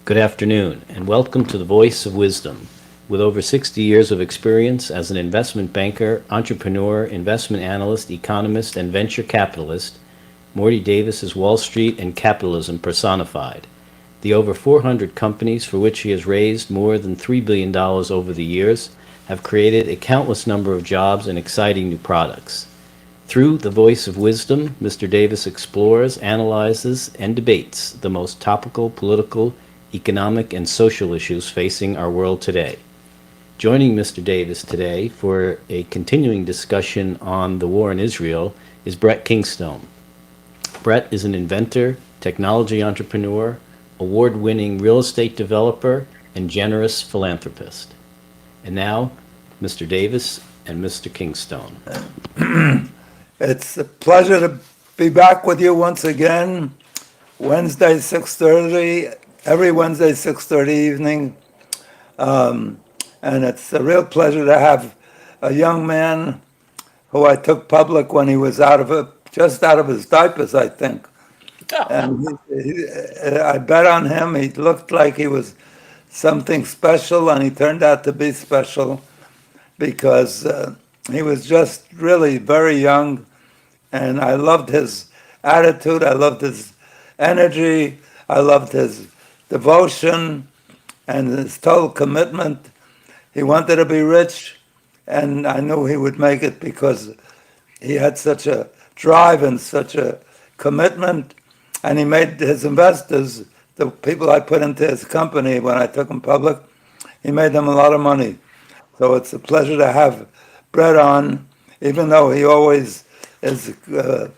Good afternoon, and welcome to the Voice of Wisdom. With over 60 years of experience as an investment banker, entrepreneur, investment analyst, economist, and venture capitalist, Morty Davis is Wall Street and capitalism personified. The over 400 companies for which he has raised more than $3 billion over the years have created a countless number of jobs and exciting new products. Through the Voice of Wisdom, Mr. Davis explores, analyzes, and debates the most topical political, economic, and social issues facing our world today. Joining Mr. Davis today for a continuing discussion on the war in Israel is Brett Kingstone. Brett is an inventor, technology entrepreneur, award-winning real estate developer, and generous philanthropist. And now, Mr. Davis and Mr. Kingstone. It's a pleasure to be back with you once again. Wednesday, 6:30, every Wednesday, 6:30 evening. And it's a real pleasure to have a young man who I took public when he was just out of his diapers, I think. And I bet on him. He looked like he was something special, and he turned out to be special because he was just really very young, and I loved his attitude. I loved his energy. I loved his devotion and his total commitment. He wanted to be rich, and I knew he would make it because he had such a drive and such a commitment, and he made his investors, the people I put into his company when I took him public, he made them a lot of money. So it's a pleasure to have Brett on, even though he always is very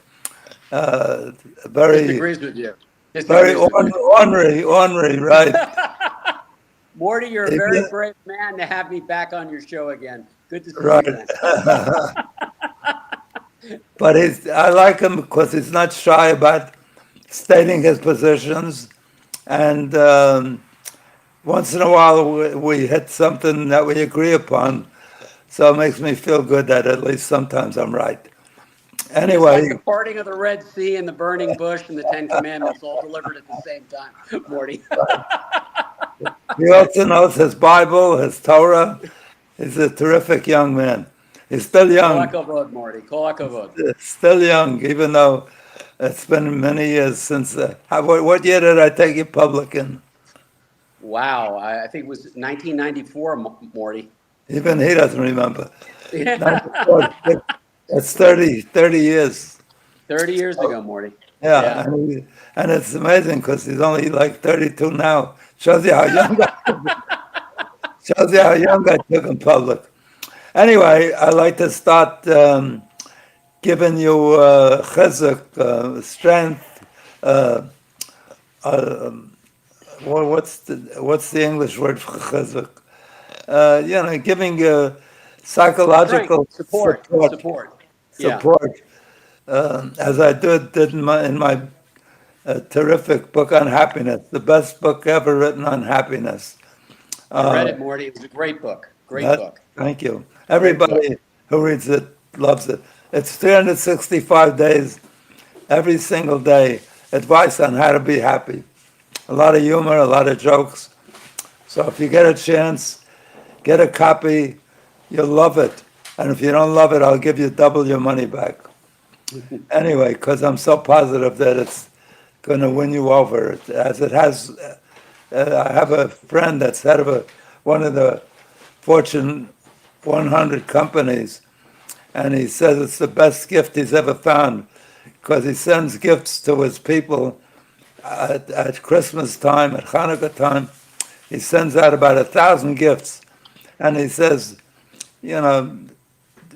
Disagrees with you. very ornery, right? Morty, you're a very brave man to have me back on your show again. Good to see Right. you. But I like him because he's not shy about stating his positions, and once in a while we hit something that we agree upon. So it makes me feel good that at least sometimes I'm right. Anyway, It's like the parting of the Red Sea and the burning bush and the Ten Commandments all delivered at the same time, Morty. he also knows his Bible, his Torah. He's a terrific young man. He's still Kol young, hakavod, Morty. Kol hakavod. still young, even though it's been many years since. What year did I take you public in? Wow, I think it was 1994, Morty. Even he doesn't remember. Yeah. 94. That's 30 years. 30 years ago, Morty. Yeah. And it's amazing because he's only like 32 now. Shows you how young I took him public. Anyway, I'd like to start giving you chizuk, strength. What's the English word for chizuk? Giving psychological Support. Yeah. support, as I did in my terrific book on happiness, the best book ever written on happiness. I read it, Morty. It was a great book. Great book. Thank you. Everybody who reads it loves it. It's 365 days, every single day, advice on how to be happy. A lot of humor, a lot of jokes. So if you get a chance, get a copy. You'll love it. And if you don't love it, I'll give you double your money back. Anyway, because I'm so positive that it's going to win you over, as it has. I have a friend that's head of one of the Fortune 100 companies, and he says it's the best gift he's ever found because he sends gifts to his people at Christmas time, at Hanukkah time. He sends out about 1,000 gifts, and he says,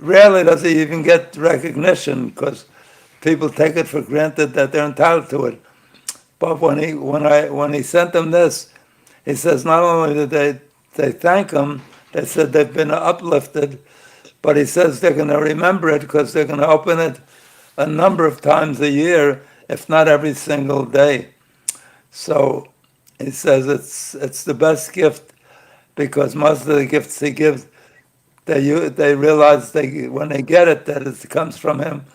rarely does he even get recognition because people take it for granted that they're entitled to it. But when he sent them this, he says not only did they thank him, they said they've been uplifted, but he says they're going to remember it because they're going to open it a number of times a year, if not every single day. So he says it's the best gift because most of the gifts he gives, they realize when they get it that it comes from him,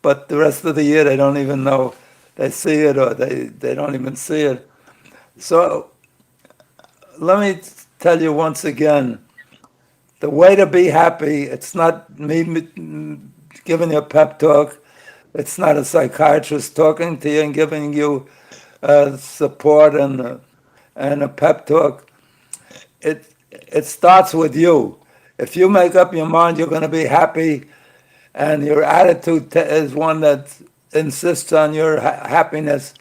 but the rest of the year they don't even know they see it or they don't even see it. So let me tell you once again, the way to be happy, it's not me giving you a pep talk. It's not a psychiatrist talking to you and giving you support and a pep talk. It starts with you. If you make up your mind you're going to be happy, and your attitude is one that insists on your happiness,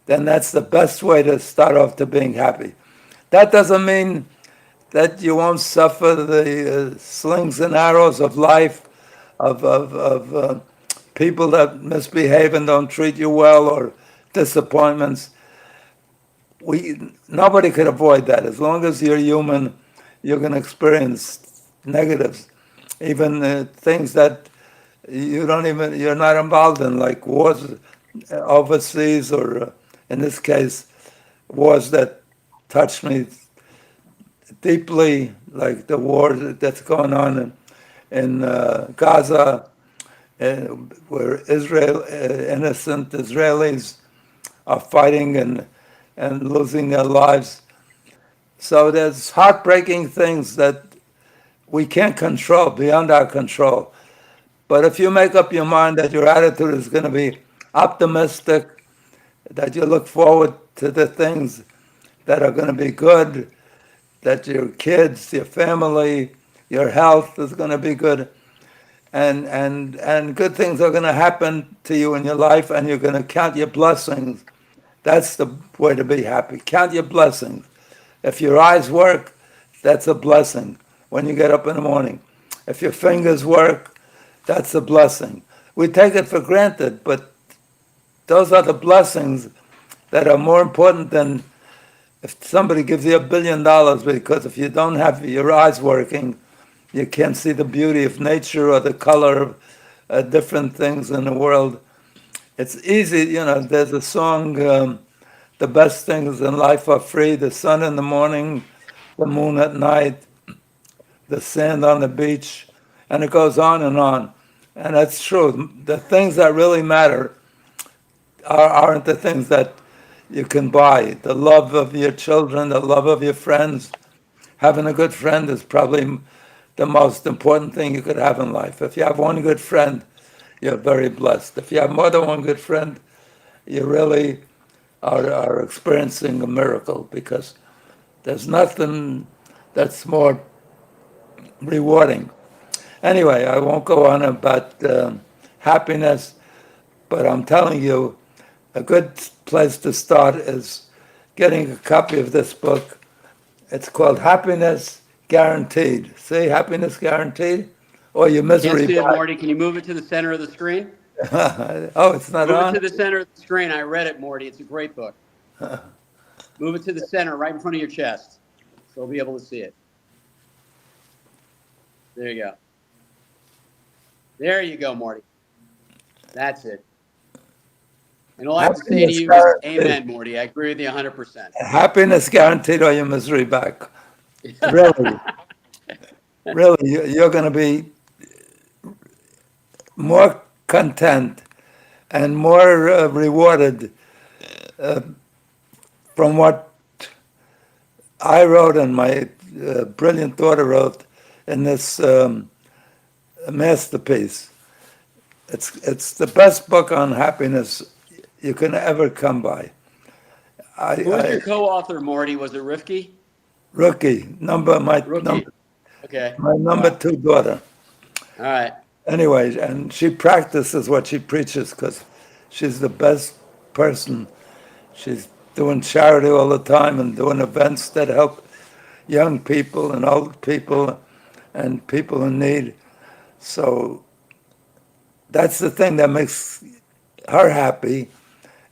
then that's the best way to start off to being happy. That doesn't mean that you won't suffer the slings and arrows of life, of people that misbehave and don't treat you well, or disappointments. Nobody could avoid that. As long as you're human, you're going to experience negatives, even things that you're not involved in, like wars overseas, or in this case, wars that touch me deeply, like the war that's going on in Gaza, where innocent Israelis are fighting and losing their lives. So there's heartbreaking things that we can't control, beyond our control. But if you make up your mind that your attitude is going to be optimistic, that you look forward to the things that are going to be good, that your kids, your family, your health is going to be good, and good things are going to happen to you in your life, and you're going to count your blessings. That's the way to be happy. Count your blessings. If your eyes work, that's a blessing when you get up in the morning. If your fingers work, that's a blessing. We take it for granted, but those are the blessings that are more important than if somebody gives you $1 billion, because if you don't have your eyes working, you can't see the beauty of nature or the color of different things in the world. It's easy, there's a song, the best things in life are free: the sun in the morning, the moon at night, the sand on the beach, and it goes on and on. And that's true. The things that really matter aren't the things that you can buy. The love of your children, the love of your friends. Having a good friend is probably the most important thing you could have in life. If you have one good friend, you're very blessed. If you have more than one good friend, you really are experiencing a miracle, because there's nothing that's more rewarding. Anyway, I won't go on about happiness, but I'm telling you, a good place to start is getting a copy of this book. It's called Happiness Guaranteed. See, Happiness Guaranteed? Or Your Can't Misery see it, Back. Morty. Can you move it to the center of the screen? Oh, it's not Move it on? to the center of the screen. I read it, Morty. It's a great book. Move it to the center, right in front of your chest, so we'll be able to see it. There you go. There you go, Morty. That's it. And all I have to say to you is amen, Morty. I agree with you 100%. Happiness Guaranteed or Your Misery Back. Really, really, you're going to be more content and more rewarded from what I wrote and my brilliant daughter wrote in this masterpiece. It's the best book on happiness you can ever come by. Who was your co-author, Morty? Was it Rifki? Rookie, Rookie. Okay. my number two daughter. All right. Anyway, and she practices what she preaches, because she's the best person. She's doing charity all the time and doing events that help young people and old people and people in need. So that's the thing that makes her happy,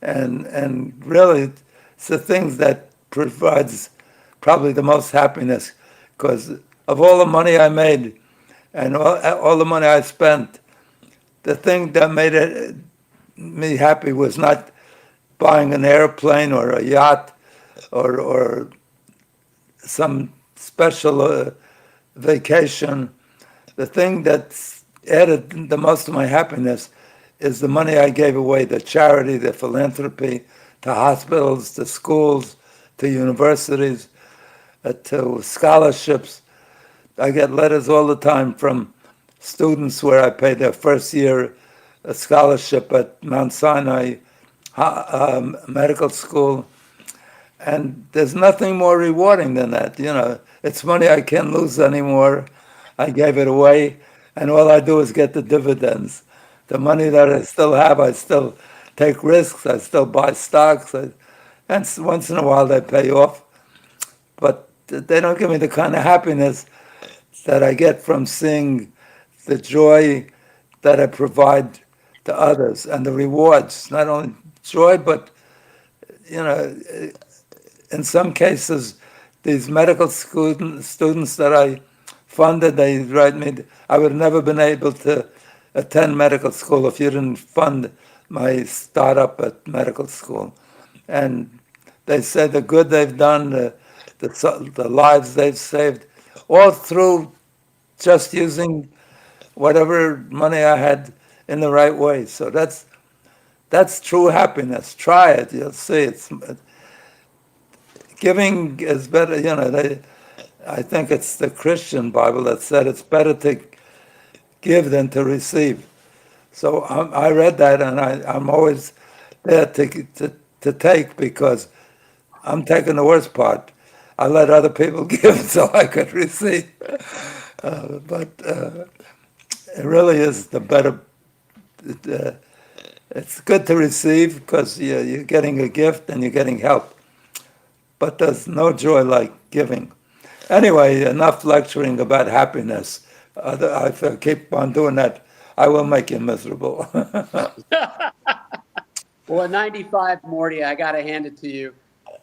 and really it's the things that provides probably the most happiness, because of all the money I made and all the money I spent, the thing that made me happy was not buying an airplane or a yacht or some special vacation. The thing that's added the most to my happiness is the money I gave away, the charity, the philanthropy, to hospitals, to schools, to universities. to scholarships. I get letters all the time from students where I pay their first year scholarship at Mount Sinai Medical School. And there's nothing more rewarding than that. It's money I can't lose anymore. I gave it away, and all I do is get the dividends. The money that I still have, I still take risks. I still buy stocks. And once in a while they pay off. But they don't give me the kind of happiness that I get from seeing the joy that I provide to others and the rewards. Not only joy, but, in some cases, these medical students that I funded, they write me, I would have never been able to attend medical school if you didn't fund my startup at medical school. And they say the good they've done, the lives they've saved, all through just using whatever money I had in the right way. So that's true happiness. Try it, you'll see. Giving is better. I think it's the Christian Bible that said it's better to give than to receive. So I read that, and I'm always there to take, because I'm taking the worst part. I let other people give so I could receive. But it really is the better. It's good to receive because you're getting a gift and you're getting help. But there's no joy like giving. Anyway, enough lecturing about happiness. If I keep on doing that, I will make you miserable. Well, at 95, Morty, I got to hand it to you.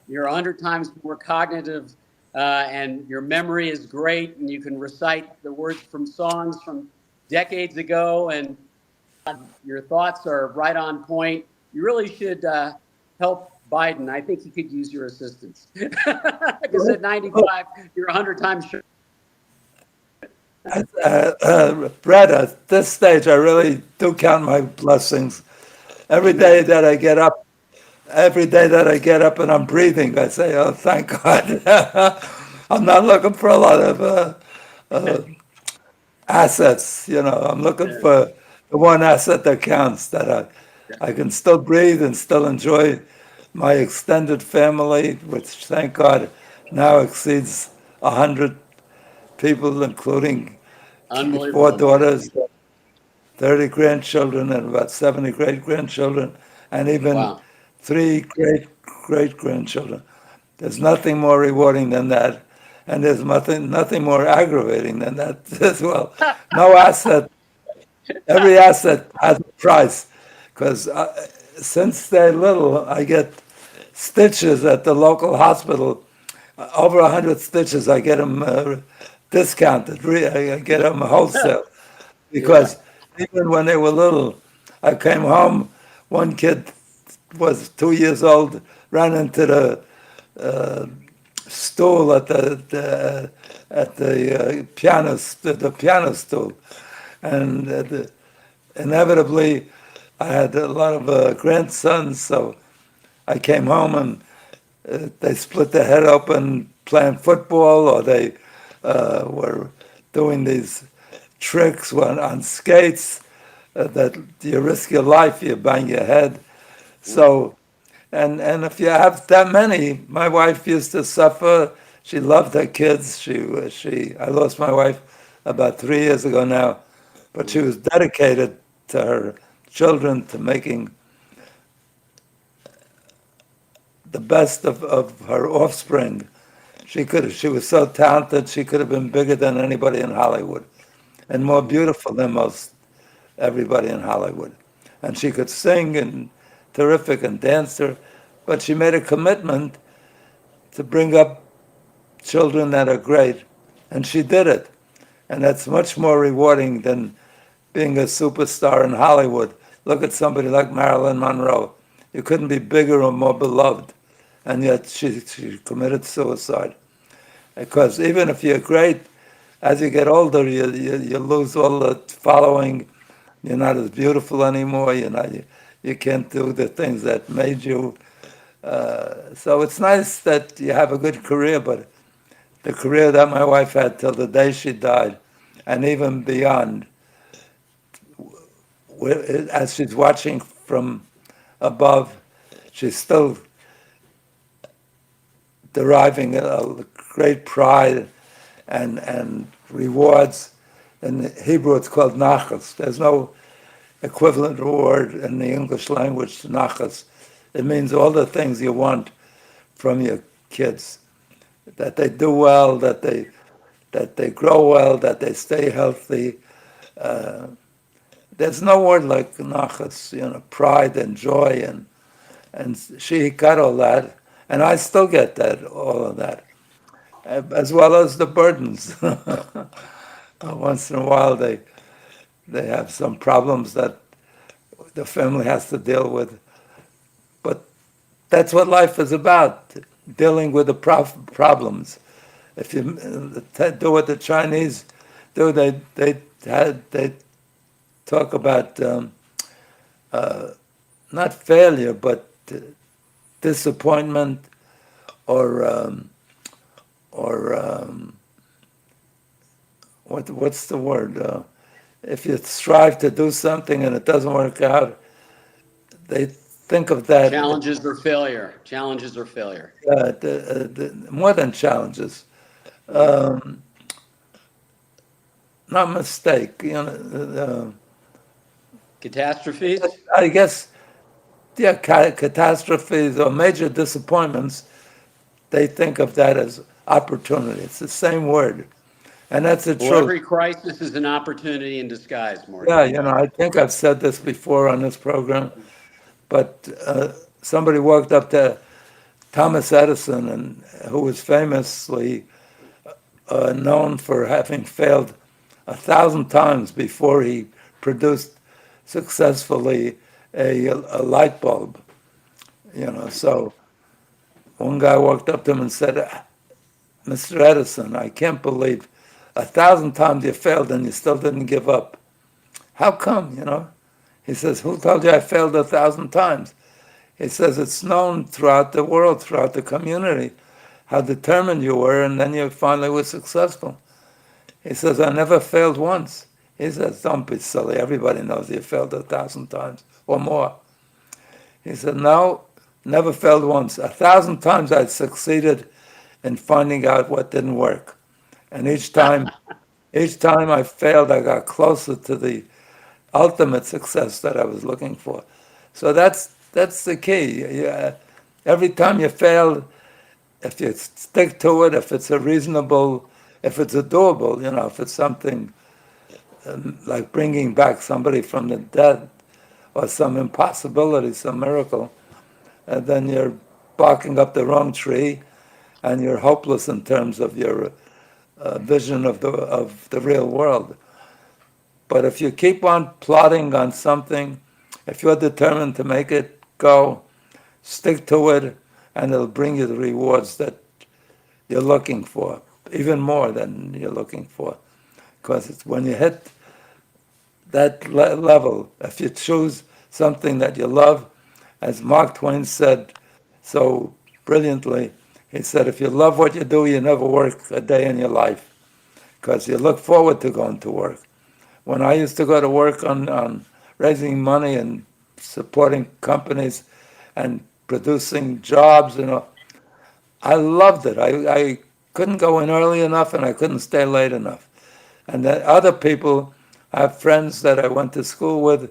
You're 100 times more cognitive, and your memory is great, and you can recite the words from songs from decades ago, and your thoughts are right on point. You really should help Biden. I think he could use your assistance. Because at 95, you're 100 times sure. Brett, at this stage, I really do count my blessings. Every day that I get up, and I'm breathing, I say, "Oh, thank God." I'm not looking for a lot of assets. I'm looking for the one asset that counts, that I can still breathe and still enjoy my extended family, which, thank God, now exceeds 100 people, including 4 Unbelievable. daughters, 30 grandchildren, and about 70 great-grandchildren, and even Wow. 3 great-great-grandchildren. There's nothing more rewarding than that, and there's nothing more aggravating than that as well. No asset, every asset has a price, because since they're little, I get stitches at the local hospital, over 100 stitches. I get them discounted. I get them wholesale, because even when they were little, I came home. One kid was 2 years old, ran into the stool at the piano stool, and inevitably, I had a lot of grandsons, so I came home and they split their head open playing football, or they were doing these tricks on skates that you risk your life, you bang your head. So, and if you have that many, my wife used to suffer. She loved her kids. I lost my wife about 3 years ago now, but she was dedicated to her children, to making the best of her offspring. She was so talented, she could have been bigger than anybody in Hollywood and more beautiful than most everybody in Hollywood. And she could sing and terrific and dancer, but she made a commitment to bring up children that are great, and she did it. And that's much more rewarding than being a superstar in Hollywood. Look at somebody like Marilyn Monroe. You couldn't be bigger or more beloved, and yet she committed suicide. Because even if you're great, as you get older, you lose all the following. You're not as beautiful anymore. You can't do the things that made you. So it's nice that you have a good career, but the career that my wife had till the day she died, and even beyond. As she's watching from above, she's still deriving a great pride and rewards. In Hebrew, it's called nachas. There's no equivalent word in the English language to nachas. It means all the things you want from your kids, that they do well, that they grow well, that they stay healthy. There's no word like nachas, pride and joy, and she got all that, and I still get that, all of that, as well as the burdens. Once in a while, they have some problems that the family has to deal with, but that's what life is about, dealing with the problems. If you do what the Chinese do, they talk about not failure, but disappointment, or what's the word? If you strive to do something and it doesn't work out, they think of that. Challenges or failure. Challenges or failure. More than challenges. Not mistake. Catastrophes? I guess, yeah, catastrophes or major disappointments, they think of that as opportunity. It's the same word. And that's the Well, truth. every crisis is an opportunity in disguise, Morty. Yeah, I think I've said this before on this program, but somebody walked up to Thomas Edison, and who was famously known for having failed 1,000 times before he produced successfully a light bulb. So one guy walked up to him and said, "Mr. Edison, I can't believe 1,000 times you failed and you still didn't give up. How come, He says, "Who told you I failed 1,000 times?" He says, "It's known throughout the world, throughout the community, how determined you were, and then you finally were successful." He says, "I never failed once." He says, "Don't be silly. Everybody knows you failed 1,000 times or more." He said, "No, never failed once. 1,000 times I succeeded in finding out what didn't work. And each time I failed, I got closer to the ultimate success that I was looking for." So that's the key. Every time you fail, if you stick to it, if it's a doable, if it's something like bringing back somebody from the dead or some impossibility, some miracle, then you're barking up the wrong tree, and you're hopeless in terms of your vision of the real world. But if you keep on plodding on something, if you're determined to make it go, stick to it, and it'll bring you the rewards that you're looking for, even more than you're looking for. Because it's when you hit that level, if you choose something that you love, as Mark Twain said so brilliantly, he said, "If you love what you do, you never work a day in your life, because you look forward to going to work." When I used to go to work on raising money and supporting companies and producing jobs, I loved it. I couldn't go in early enough and I couldn't stay late enough. And the other people, I have friends that I went to school with,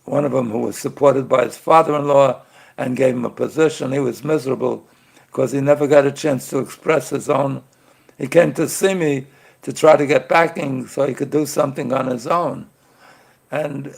one of them who was supported by his father-in-law and gave him a position. He was miserable because he never got a chance to express his own. He came to see me to try to get backing so he could do something on his own. And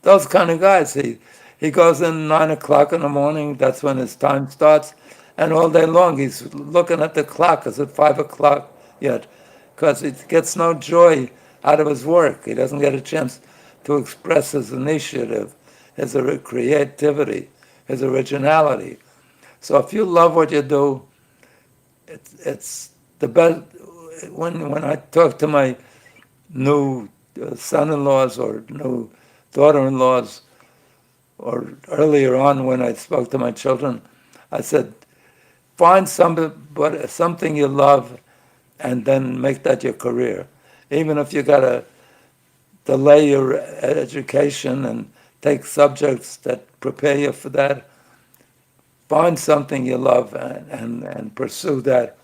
those kind of guys, he goes in 9 o'clock in the morning, that's when his time starts, and all day long he's looking at the clock, is it 5 o'clock yet? Because he gets no joy out of his work. He doesn't get a chance to express his initiative, his creativity, his originality. So if you love what you do, it's the best. When I talk to my new son-in-laws or new daughter-in-laws, or earlier on when I spoke to my children, I said, find something you love and then make that your career. Even if you got to delay your education and take subjects that prepare you for that, find something you love and pursue that,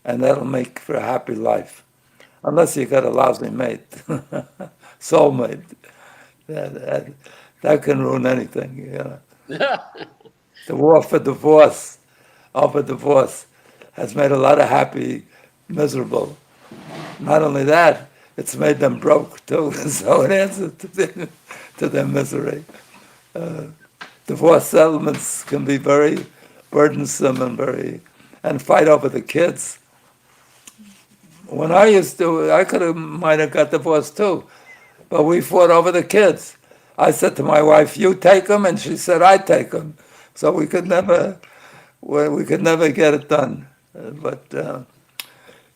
and that'll make for a happy life. Unless you got a lousy mate, soulmate, that, that, that can ruin anything. The war for divorce, over divorce, has made a lot of happy miserable. Not only that, it's made them broke too. So it adds to their misery. Divorce settlements can be very burdensome and fight over the kids. When I used to, might have got divorced too, but we fought over the kids. I said to my wife, "You take them," and she said, "I take them." So we could never get it done. But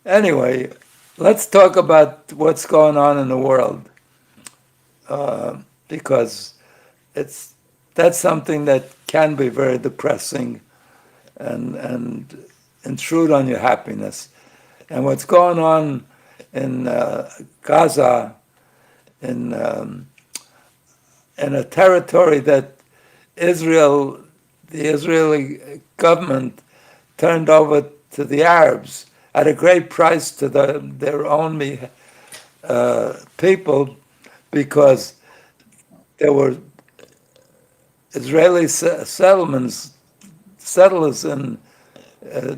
anyway, let's talk about what's going on in the world, because that's something that can be very depressing and intrude on your happiness. And what's going on in Gaza, in a territory that the Israeli government turned over to the Arabs at a great price to their own people, because there were Israeli settlers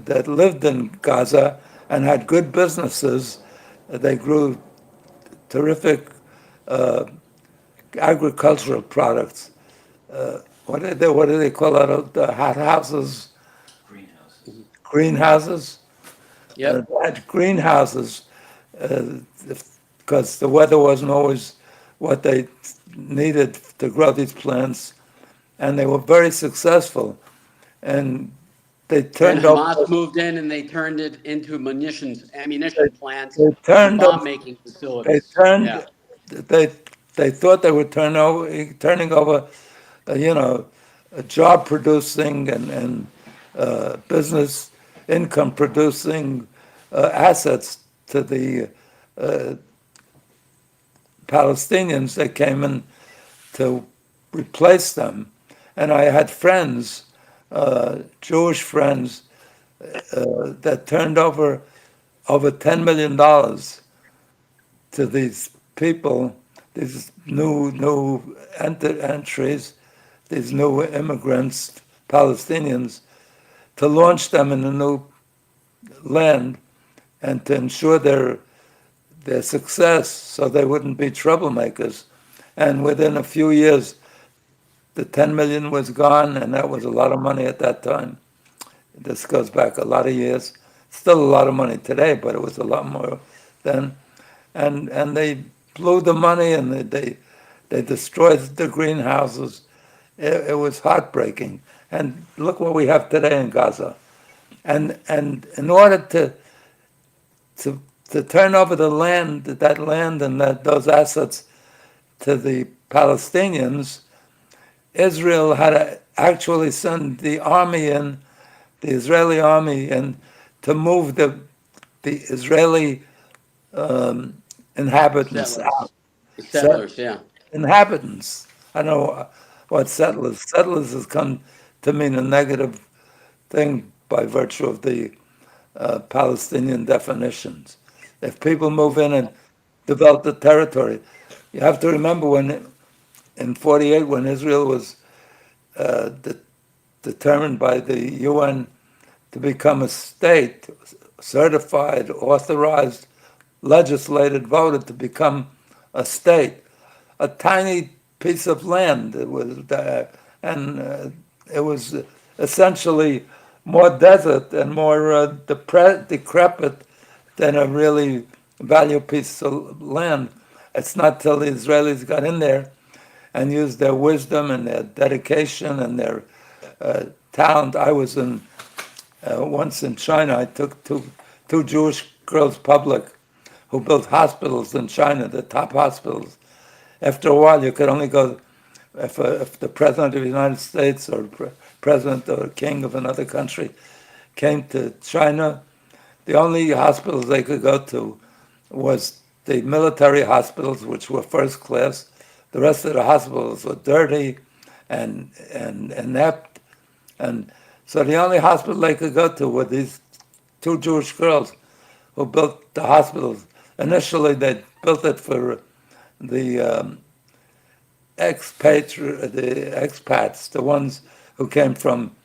that lived in Gaza and had good businesses. They grew terrific agricultural products. What do they call it? The hot houses? Greenhouses. Greenhouses? Yep. They had greenhouses because the weather wasn't always what they needed to grow these plants, and they were very successful. And they Then turned Hamas over, moved in and they turned it into ammunition plants, they and turned bomb over, making they facilities. turned, Yeah. they they thought they were turning over, you know, a job producing and business income producing assets to the Palestinians that came in to replace them. And I had friends, Jewish friends, that turned over $10 million to these people, these new entries, these new immigrants, Palestinians, to launch them in a new land and to ensure their success so they wouldn't be troublemakers. And within a few years, the 10 million was gone, and that was a lot of money at that time. This goes back a lot of years. Still a lot of money today, but it was a lot more then. And they blew the money, and they destroyed the greenhouses. It was heartbreaking. And look what we have today in Gaza. And in order to turn over that land and those assets to the Palestinians, Israel had to actually send the Israeli army in, to move the Israeli inhabitants out. Settlers. The settlers, yeah. Inhabitants. I don't know what settlers. Settlers has come to mean a negative thing by virtue of the Palestinian definitions. If people move in and develop the territory, you have to remember when in '48, when Israel was determined by the UN to become a state, certified, authorized, legislated, voted to become a state, a tiny piece of land. It was essentially more desert and more decrepit than a really valuable piece of land. It's not till the Israelis got in there and used their wisdom and their dedication and their talent. I was once in China. I took two Jewish girls public who built hospitals in China, the top hospitals. After a while, you could only go if the president of the United States or president or king of another country came to China, the only hospitals they could go to was the military hospitals, which were first class. The rest of the hospitals were dirty and inept. And so the only hospital they could go to were these two Jewish girls who built the hospitals. Initially, they built it for the the expats, the ones who came from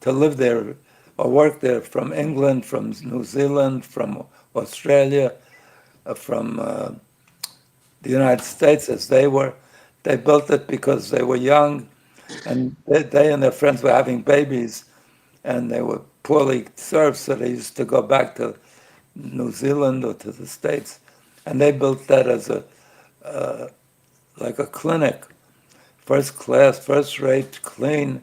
to live there or work there from England, from New Zealand, from Australia, from the United States, as they were. They built it because they were young, and they and their friends were having babies, and they were poorly served, so they used to go back to New Zealand or to the States, and they built that as a like a clinic, first class, first rate, clean,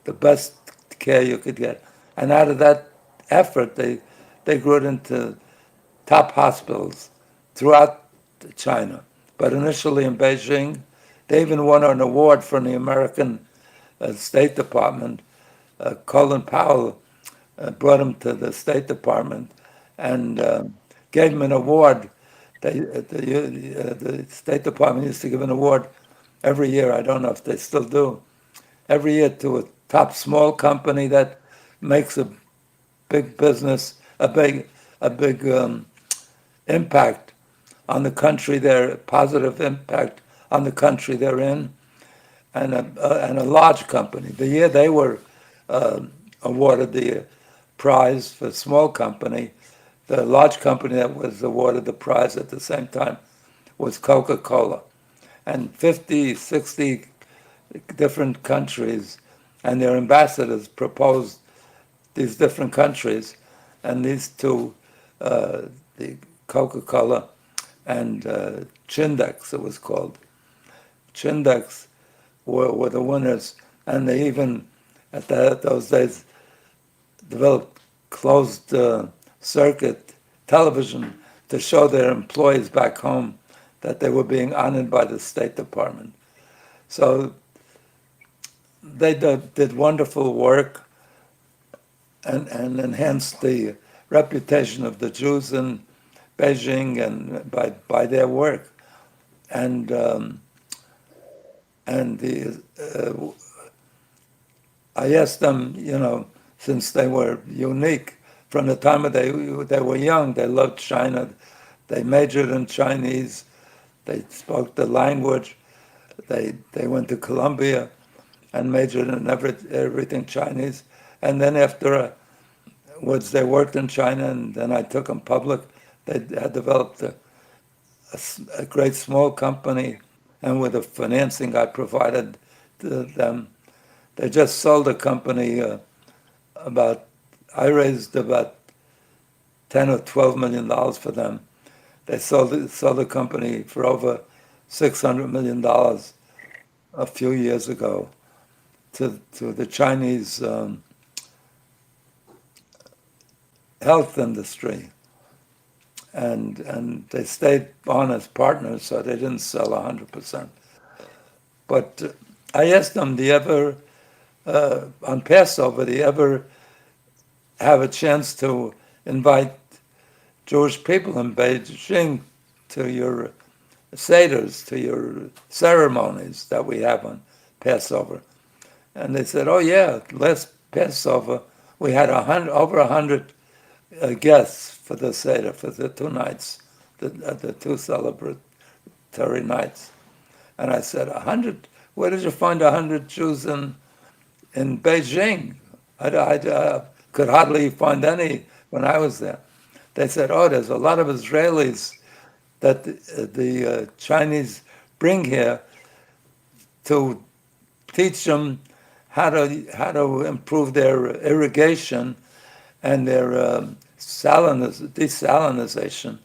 the best care you could get. And out of that effort, they grew it into top hospitals throughout China. But initially in Beijing, they even won an award from the American State Department. Colin Powell brought him to the State Department and gave him an award. The State Department used to give an award every year. I don't know if they still do. Every year to a top small company that makes a big business, a big impact on the country they're positive impact on the country they're in, and a large company. The year they were awarded the prize for small company, the large company that was awarded the prize at the same time was Coca-Cola. And 50, 60 different countries and their ambassadors proposed these different countries, and these two, the Coca-Cola and Chindex, it was called. Chindex were the winners, and they even, at those days, developed closed circuit television to show their employees back home that they were being honored by the State Department. So they did wonderful work and enhanced the reputation of the Jews in Beijing and by their work. And I asked them, since they were unique from the time they were young, they loved China. They majored in Chinese. They spoke the language. They went to Columbia and majored in everything Chinese. And then afterwards, they worked in China, and then I took them public. They had developed a great small company, and with the financing I provided to them, they just sold a company I raised about 10 or 12 million dollars for them. They sold the company for over $600 million a few years ago to the Chinese health industry. And they stayed on as partners, so they didn't sell 100%. But I asked them, do you ever, on Passover, do you ever have a chance to invite Jewish people in Beijing to your seders, to your ceremonies that we have on Passover? And they said, oh yeah, last Passover we had over 100 guests for the Seder, for the 2 nights, the 2 celebratory nights. And I said, 100? Where did you find 100 Jews in Beijing? I could hardly find any when I was there. They said, oh, there's a lot of Israelis that the Chinese bring here to teach them how to improve their irrigation and their desalinization,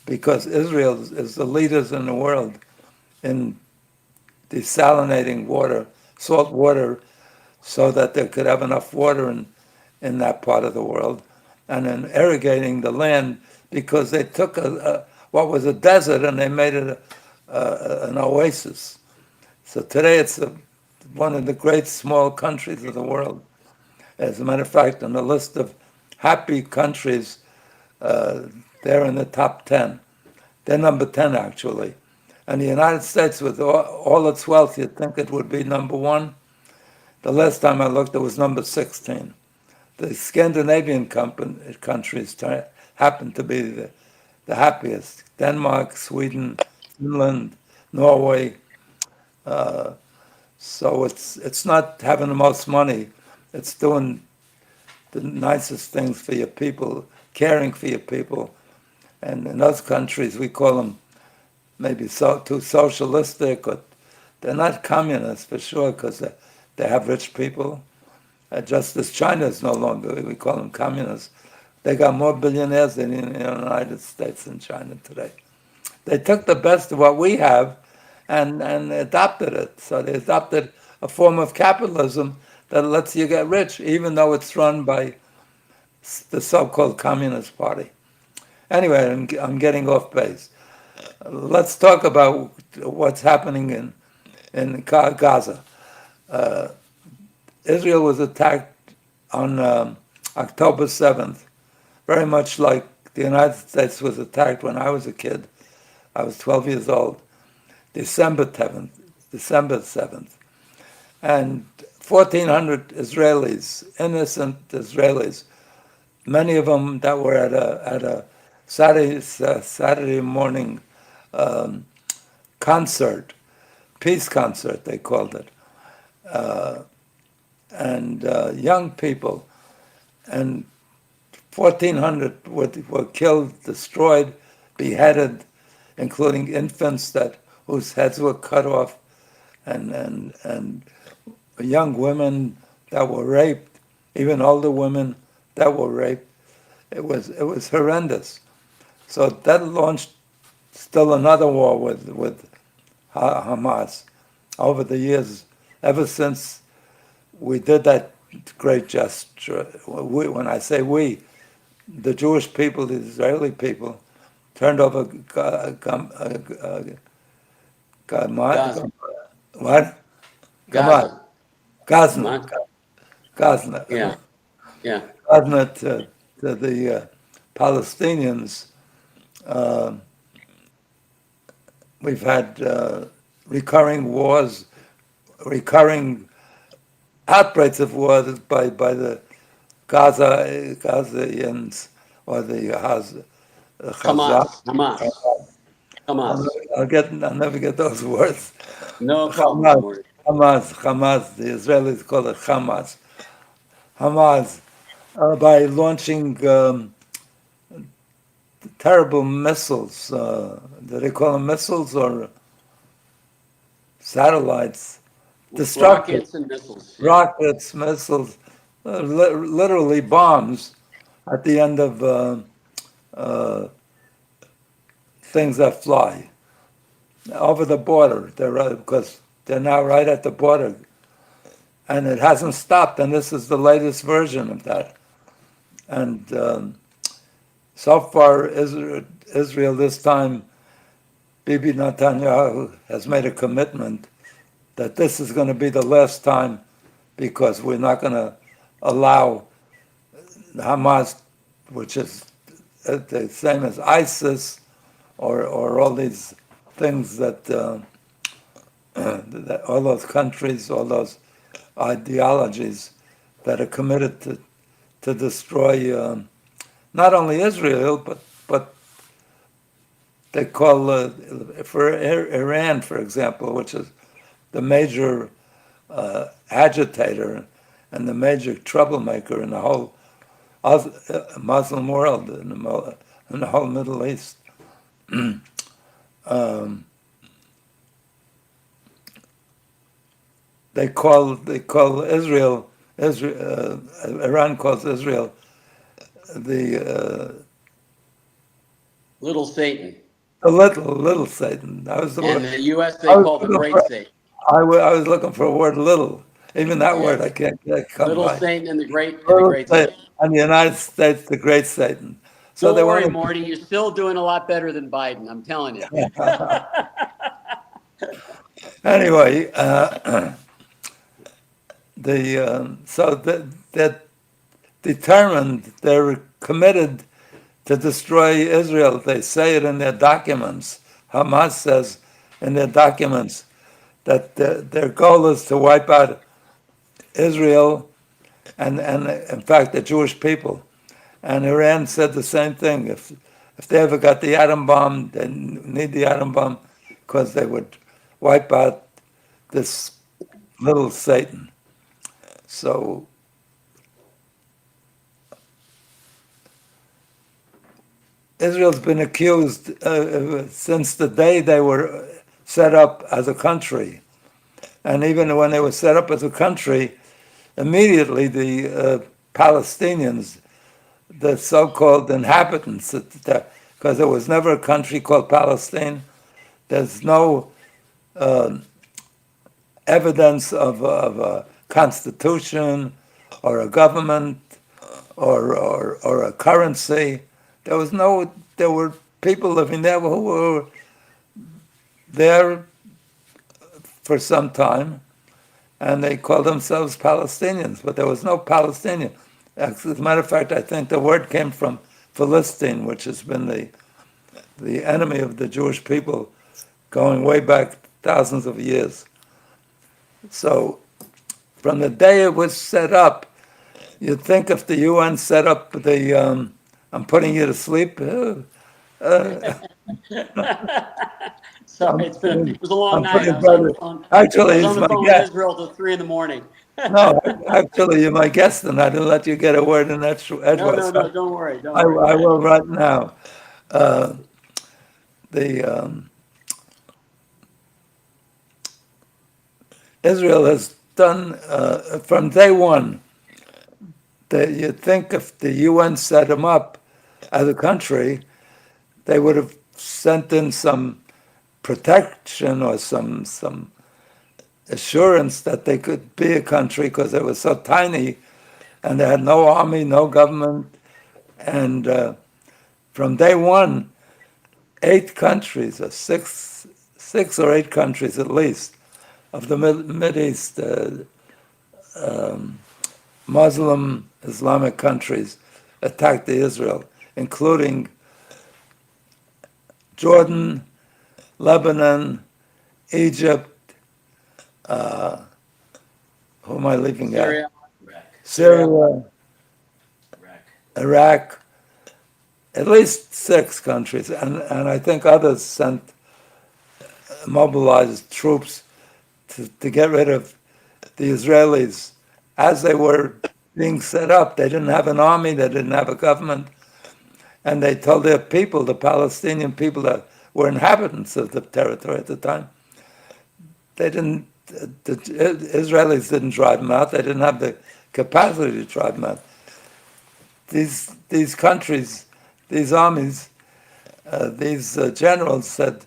because Israel is the leaders in the world in desalinating water, salt water, so that they could have enough water in that part of the world, and in irrigating the land, because they took what was a desert and they made it an oasis. So today it's one of the great small countries of the world. As a matter of fact, on the list of happy countries, they're in the top 10. They're number 10, actually. And the United States, with all its wealth, you'd think it would be number 1. The last time I looked, it was number 16. The Scandinavian countries happen to be the happiest. Denmark, Sweden, Finland, Norway. So it's not having the most money. It's doing the nicest things for your people, caring for your people. And in those countries, we call them maybe too socialistic, or they're not communists for sure, because they have rich people. Just as China is no longer, we call them communists. They got more billionaires in the United States than China today. They took the best of what we have and adopted it. So they adopted a form of capitalism that lets you get rich, even though it's run by the so-called Communist Party. Anyway, I'm getting off base. Let's talk about what's happening in Gaza. Israel was attacked on October 7th, very much like the United States was attacked when I was a kid. I was 12 years old, December 7th. And 1,400 Israelis, innocent Israelis, many of them that were at a Saturday morning concert, peace concert, they called it. And young people, and 1,400 were killed, destroyed, beheaded, including infants whose heads were cut off, and young women that were raped, even older women that were raped. It was horrendous. So that launched still another war with Hamas over the years, ever since we did that great gesture. When I say we, the Jewish people, the Israeli people, turned over what? Gaza. Gazna. Yeah. Yeah. Gazna to the Palestinians. We've had recurring wars, recurring outbreaks of wars by the Gazans or the Hamas. I'll never get those words. No problem, Morty. Hamas. The Israelis call it Hamas. Hamas, by launching terrible missiles. Do they call them missiles or satellites? Destructive. Rockets and missiles. Rockets, missiles, literally bombs at the end of things that fly over the border. Because they're now right at the border, and it hasn't stopped. And this is the latest version of that. And so far, Israel this time, Bibi Netanyahu has made a commitment that this is going to be the last time, because we're not going to allow Hamas, which is the same as ISIS, or all these things that all those countries, all those ideologies that are committed to destroy not only Israel, but they call for Iran, for example, which is the major agitator and the major troublemaker in the whole Muslim world, in the whole Middle East. They call Israel. Iran calls Israel the Little Satan. little Satan. That was the And word. the U.S. they call the Great Satan. I was looking for a word, little. Even that word I can't come Little by. Satan and the Great Little Satan. And the United States, the great Satan. So Don't worry, want Morty. You're still doing a lot better than Biden. I'm telling you. Anyway, so that determined, they're committed to destroy Israel. They say it in their documents. Hamas says in their documents that their goal is to wipe out Israel and in fact, the Jewish people. And Iran said the same thing. If they ever got the atom bomb, they need the atom bomb because they would wipe out this little Satan. So Israel's been accused since the day they were set up as a country. And even when they were set up as a country, immediately the Palestinians, the so-called inhabitants, because there was never a country called Palestine, there's no evidence of a constitution or a government or a currency. There were people living there who were there for some time, and they called themselves Palestinians, but there was no Palestinian. As a matter of fact, I think the word came from Philistine, which has been the enemy of the Jewish people going way back thousands of years. So from the day it was set up, you'd think if the UN set up the, I'm putting you to sleep. Sorry, it was a long I'm night. putting I was on the better. phone. Actually, I was he's on the my phone with guest. Israel till 3 a.m. No, actually, you're my guest, and I didn't let you get a word in that No, edgewise. no, no. Don't worry. Don't I worry. Go ahead. will right now. The Israel has done from day one. You think if the UN set them up as a country, they would have sent in some protection or some assurance that they could be a country because they were so tiny and they had no army, no government. And from day one, 8 countries, or six or 8 countries at least, of the Mideast, Muslim Islamic countries attacked Israel, including Jordan, Lebanon, Egypt, who am I leaving out? Syria. Syria, Iraq, at least 6 countries, and I think others mobilized troops to get rid of the Israelis as they were being set up. They didn't have an army, they didn't have a government, and they told their people, the Palestinian people that were inhabitants of the territory at the time, the Israelis didn't drive them out. They didn't have the capacity to drive them out. These countries, these armies, these generals said,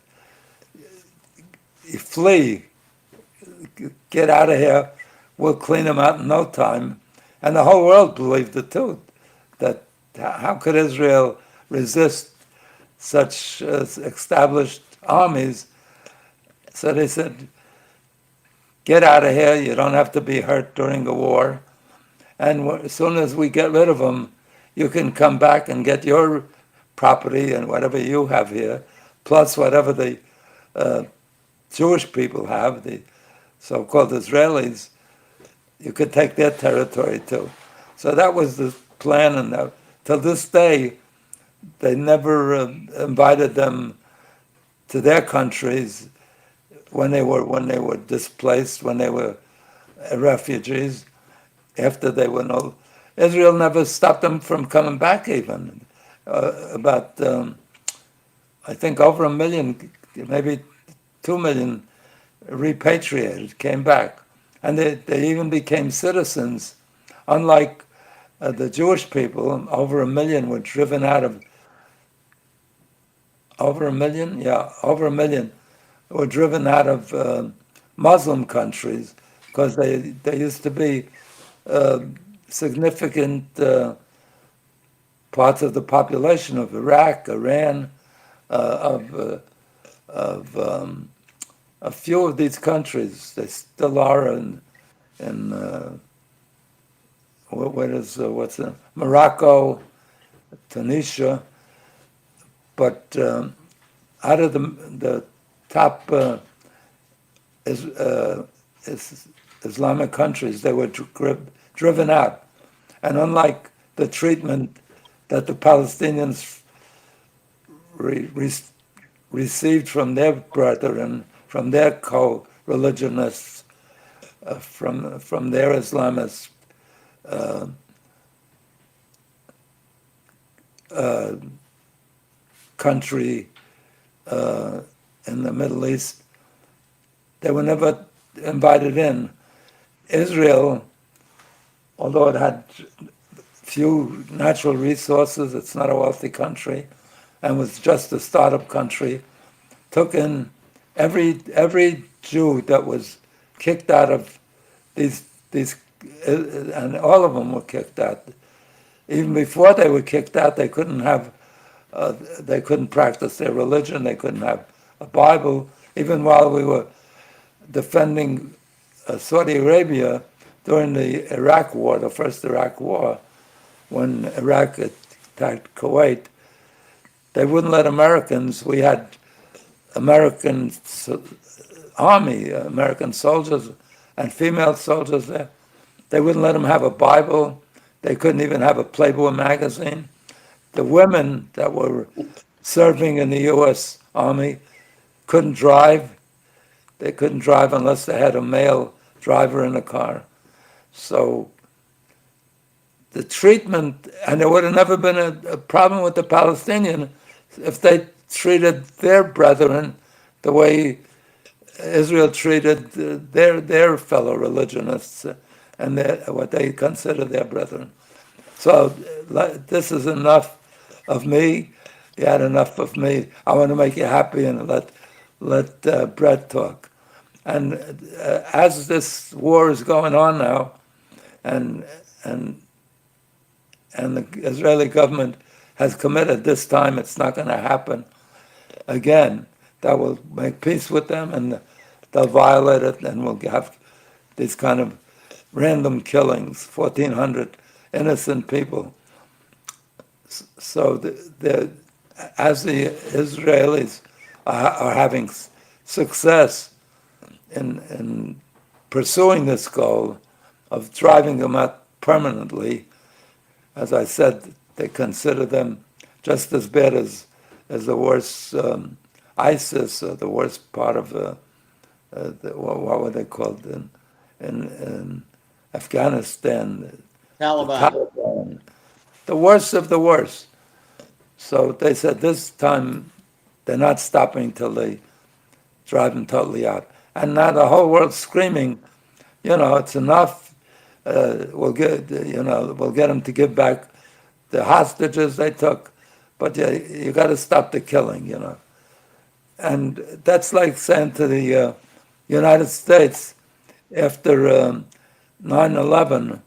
flee, get out of here, we'll clean them out in no time. And the whole world believed it too, that how could Israel resist such established armies? So they said, get out of here, you don't have to be hurt during the war. And as soon as we get rid of them, you can come back and get your property and whatever you have here, plus whatever the Jewish people have, the so-called Israelis, you could take their territory too. So that was the plan, and till this day, they never invited them to their countries when they were displaced, when they were refugees. After they were Israel never stopped them from coming back. Even about I think over 1 million, maybe 2 million repatriated, came back. And they even became citizens. Unlike the Jewish people, over 1 million were driven out of, over 1 million? Yeah, over 1 million were driven out of Muslim countries because they used to be significant parts of the population of Iraq, Iran, of a few of these countries. They still are in what's it? Morocco, Tunisia, but out of the top is, Islamic countries, they were driven out. And unlike the treatment that the Palestinians received from their brethren, from their co-religionists, from their Islamist country in the Middle East, they were never invited in. Israel, although it had few natural resources, it's not a wealthy country, and was just a startup country, took in every Jew that was kicked out of these, and all of them were kicked out. Even before they were kicked out, they couldn't practice their religion. They couldn't have a Bible. Even while we were defending Saudi Arabia during the Iraq War, the first Iraq War, when Iraq attacked Kuwait, they wouldn't let Americans. We had American army, American soldiers and female soldiers there. They wouldn't let them have a Bible. They couldn't even have a Playboy magazine. The women that were serving in the U.S. Army couldn't drive. They couldn't drive unless they had a male driver in the car. So the treatment, and there would have never been a problem with the Palestinian if they treated their brethren the way Israel treated their fellow religionists and what they consider their brethren. So this is enough of me. You had enough of me. I want to make you happy and let Brett talk. And as this war is going on now, and the Israeli government has committed this time it's not going to happen again, that will make peace with them and they'll violate it and we'll have these kind of random killings, 1,400 innocent people. So as the Israelis are having success in pursuing this goal of driving them out permanently, as I said, they consider them just as bad as the worst ISIS, or the worst part of what were they called in Afghanistan? Taliban. The worst of the worst. So they said this time they're not stopping till they drive them totally out. And now the whole world's screaming, it's enough. We'll get them to give back the hostages they took, but you got to stop the killing, And that's like saying to the United States after 9/11,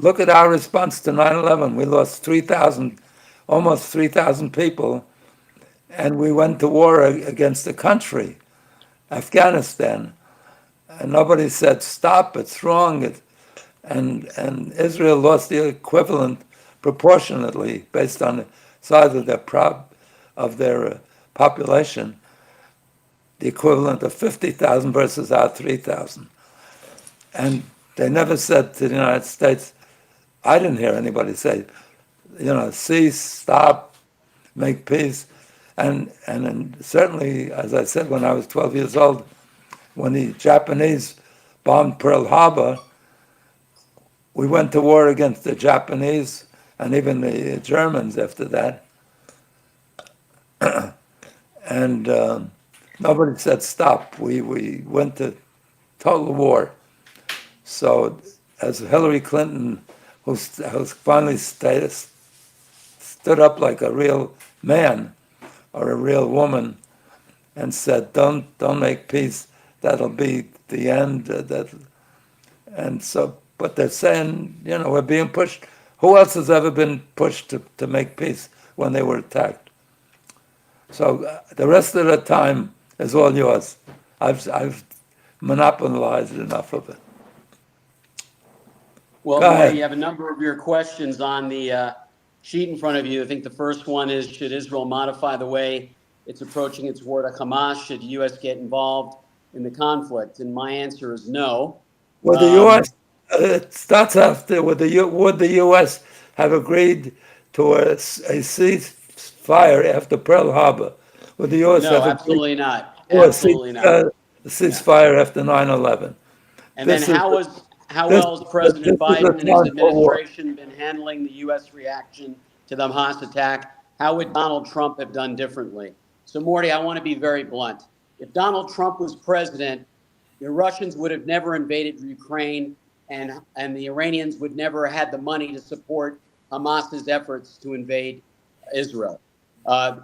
look at our response to 9/11. We lost almost 3,000 people, and we went to war against the country, Afghanistan. And nobody said, stop, it's wrong. And Israel lost the equivalent proportionately based on the size of their population, the equivalent of 50,000 versus our 3,000. And they never said to the United States, I didn't hear anybody say, cease, stop, make peace. And certainly, as I said, when I was 12 years old, when the Japanese bombed Pearl Harbor, we went to war against the Japanese and even the Germans after that. And nobody said stop. We went to total war. So as Hillary Clinton, who finally stood up like a real man or a real woman and said, don't make peace, that'll be the end. But they're saying, we're being pushed. Who else has ever been pushed to make peace when they were attacked? So the rest of the time is all yours. I've monopolized enough of it. Well, Go Morty, ahead. you have a number of your questions on the sheet in front of you. I think the first one is, should Israel modify the way it's approaching its war to Hamas? Should the U.S. get involved in the conflict? And my answer is no. Would the Um, U.S. It starts after would the U.S. have agreed to a ceasefire after Pearl Harbor? Would the U.S. no, have agreed absolutely not. to Absolutely not. a Yeah. ceasefire after 9/11? And then This is how this well has President this is a Biden and his time for war. administration been handling the U.S. reaction to the Hamas attack? How would Donald Trump have done differently? So, Morty, I want to be very blunt. If Donald Trump was president, the Russians would have never invaded Ukraine, and the Iranians would never have had the money to support Hamas's efforts to invade Israel. Uh,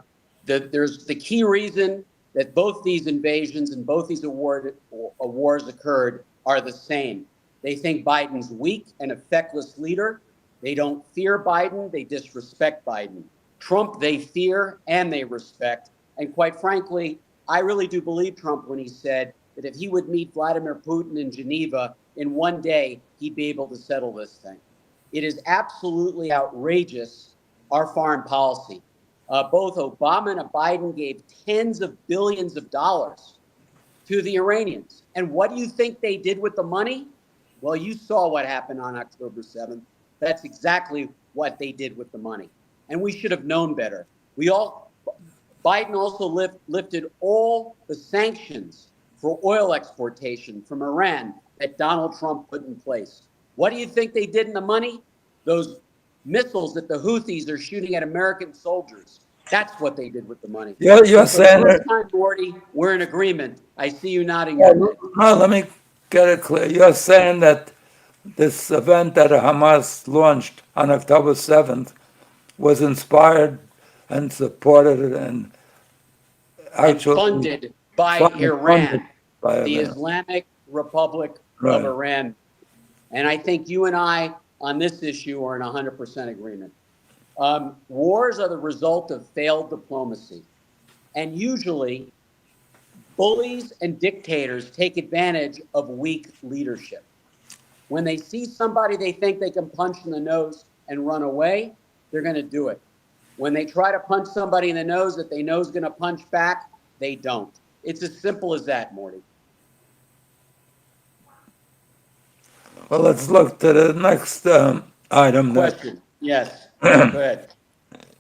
there's the key reason that both these invasions and both these wars occurred are the same. They think Biden's weak and a feckless leader. They don't fear Biden. They disrespect Biden. Trump, they fear and they respect. And quite frankly, I really do believe Trump when he said that if he would meet Vladimir Putin in Geneva in one day, he'd be able to settle this thing. It is absolutely outrageous, our foreign policy. Both Obama and Biden gave tens of billions of dollars to the Iranians. And what do you think they did with the money? Well, you saw what happened on October 7th. That's exactly what they did with the money. And we should have known better. Biden also lifted all the sanctions for oil exportation from Iran that Donald Trump put in place. What do you think they did in the money? Those missiles that the Houthis are shooting at American soldiers. That's what they did with the money. You're So for the saying first time, Morty, we're in agreement. I see you nodding your head. no, let me get it clear. You're saying that this event that Hamas launched on October 7th was inspired and supported and And actually funded by funded Iran, by the Iran. Islamic Republic of Right. Iran. And I think you and I on this issue are in 100% agreement. Wars are the result of failed diplomacy. And usually, bullies and dictators take advantage of weak leadership. When they see somebody they think they can punch in the nose and run away, they're going to do it. When they try to punch somebody in the nose that they know is going to punch back, they don't. It's as simple as that, Morty. Well, let's look to the next item. Question. Yes. Go ahead.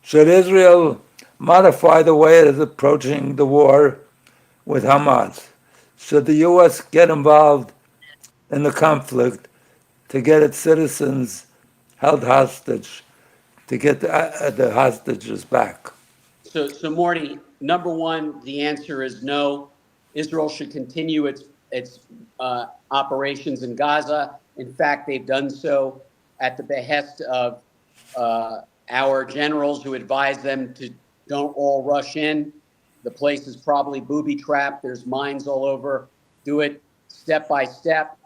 Should Israel modify the way it is approaching the war with Hamas? Should the U.S. get involved in the conflict to get its citizens held hostage, to get the hostages back? So Morty, number one, the answer is no. Israel should continue its operations in Gaza. In fact, they've done so at the behest of our generals who advise them to don't all rush in. The place is probably booby trapped. There's mines all over. Do it step by step.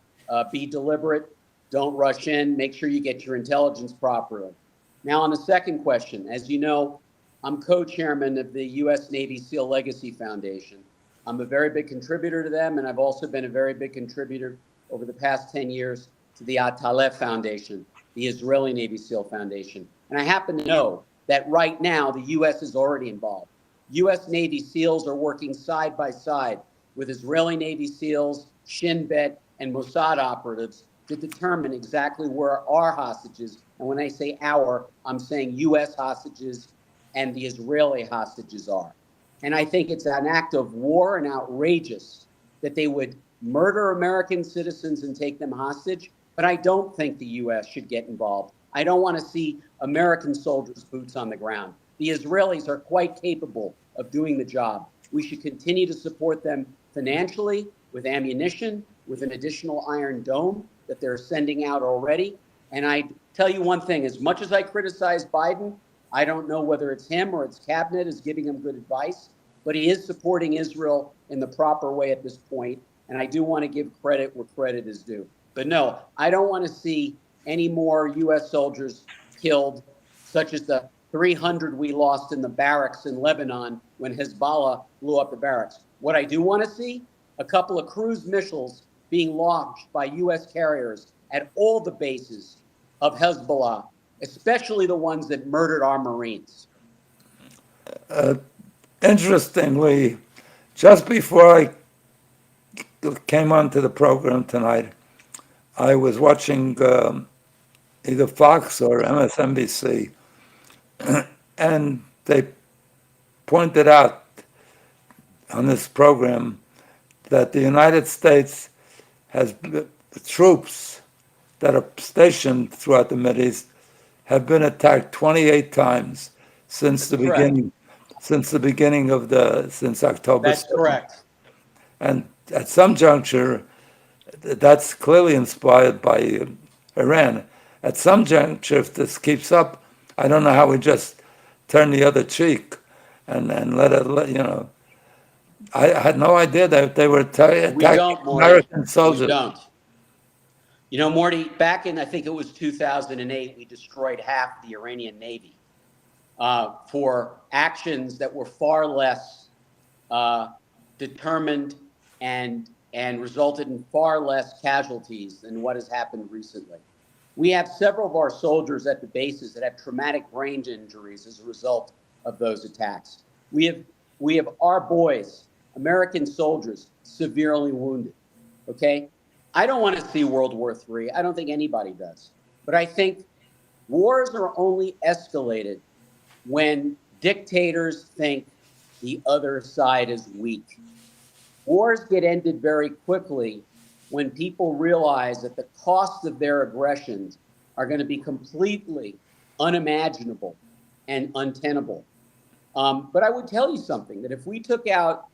Be deliberate. Don't rush in. Make sure you get your intelligence properly. Now, on the second question, as you know, I'm co-chairman of the U.S. Navy SEAL Legacy Foundation. I'm a very big contributor to them, and I've also been a very big contributor over the past 10 years to the Atalef Foundation, the Israeli Navy SEAL Foundation. And I happen to know that right now the U.S. is already involved. U.S. Navy SEALs are working side by side with Israeli Navy SEALs, Shin Bet, and Mossad operatives to determine exactly where our hostages, and when I say our, I'm saying U.S. hostages and the Israeli hostages are. And I think it's an act of war and outrageous that they would murder American citizens and take them hostage. But I don't think the U.S. should get involved. I don't want to see American soldiers' boots on the ground. The Israelis are quite capable of doing the job. We should continue to support them financially, with ammunition, with an additional Iron Dome that they're sending out already. And I tell you one thing, as much as I criticize Biden, I don't know whether it's him or its cabinet is giving him good advice, but he is supporting Israel in the proper way at this point. And I do want to give credit where credit is due. But no, I don't want to see any more U.S. soldiers killed, such as the 300 we lost in the barracks in Lebanon when Hezbollah blew up the barracks. What I do want to see, a couple of cruise missiles being launched by U.S. carriers at all the bases of Hezbollah, especially the ones that murdered our Marines? Interestingly, just before I came onto the program tonight, I was watching either Fox or MSNBC, and they pointed out on this program that the United States has troops that are stationed throughout the Mideast have been attacked 28 times since the Correct. beginning, since October That's 7th. correct. And at some juncture, that's clearly inspired by Iran. At some juncture, if this keeps up, I don't know how we just turn the other cheek and let it. I had no idea that they were attacking We don't, Morty. American soldiers. We don't. You know, Morty, back in, I think it was 2008, we destroyed half the Iranian Navy for actions that were far less determined and resulted in far less casualties than what has happened recently. We have several of our soldiers at the bases that have traumatic brain injuries as a result of those attacks. We have our boys, American soldiers, severely wounded. Okay? I don't want to see World War III. I don't think anybody does. But I think wars are only escalated when dictators think the other side is weak. Wars get ended very quickly when people realize that the costs of their aggressions are going to be completely unimaginable and untenable. But I would tell you something, that if we took out